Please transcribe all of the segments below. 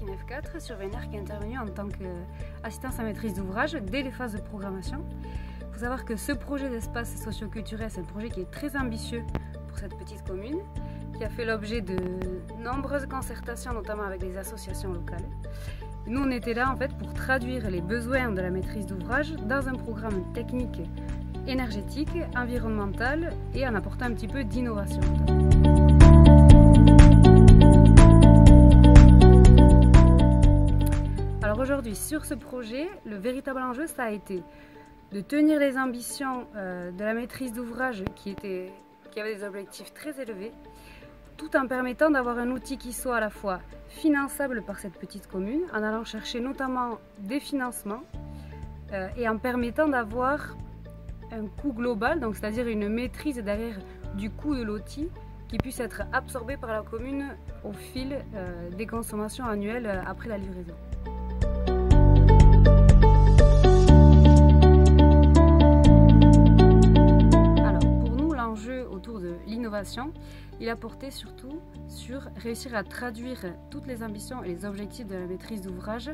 Delphine F4, surveillante qui est intervenue en tant qu'assistance à maîtrise d'ouvrage dès les phases de programmation. Il faut savoir que ce projet d'espace socio-culturel, c'est un projet qui est très ambitieux pour cette petite commune, qui a fait l'objet de nombreuses concertations, notamment avec les associations locales. Et nous, on était là en fait pour traduire les besoins de la maîtrise d'ouvrage dans un programme technique, énergétique, environnemental et en apportant un petit peu d'innovation. Alors aujourd'hui, sur ce projet, le véritable enjeu, ça a été de tenir les ambitions de la maîtrise d'ouvrage qui avait des objectifs très élevés, tout en permettant d'avoir un outil qui soit à la fois finançable par cette petite commune, en allant chercher notamment des financements et en permettant d'avoir un coût global, donc c'est-à-dire une maîtrise derrière du coût de l'outil qui puisse être absorbé par la commune au fil des consommations annuelles après la livraison. Autour de l'innovation, il a porté surtout sur réussir à traduire toutes les ambitions et les objectifs de la maîtrise d'ouvrage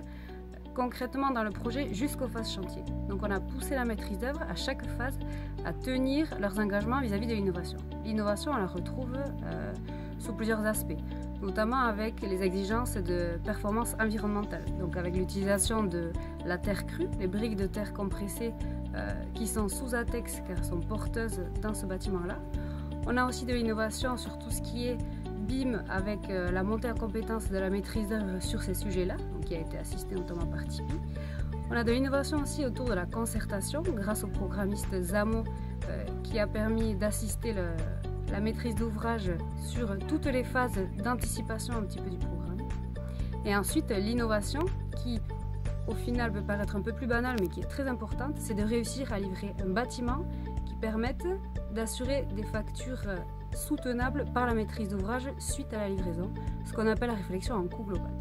concrètement dans le projet jusqu'aux phases chantier. Donc on a poussé la maîtrise d'œuvre à chaque phase à tenir leurs engagements vis-à-vis de l'innovation. L'innovation, on la retrouve sous plusieurs aspects, notamment avec les exigences de performance environnementale, donc avec l'utilisation de la terre crue, les briques de terre compressées qui sont sous ATEX car elles sont porteuses dans ce bâtiment-là. On a aussi de l'innovation sur tout ce qui est BIM avec la montée en compétence de la maîtrise d'œuvre sur ces sujets-là, qui a été assistée notamment par Tipeee. On a de l'innovation aussi autour de la concertation grâce au programmiste ZAMO qui a permis d'assister la maîtrise d'ouvrage sur toutes les phases d'anticipation un petit peu du programme. Et ensuite l'innovation qui au final peut paraître un peu plus banale mais qui est très importante, c'est de réussir à livrer un bâtiment qui permette d'assurer des factures soutenables par la maîtrise d'ouvrage suite à la livraison, ce qu'on appelle la réflexion en coût global.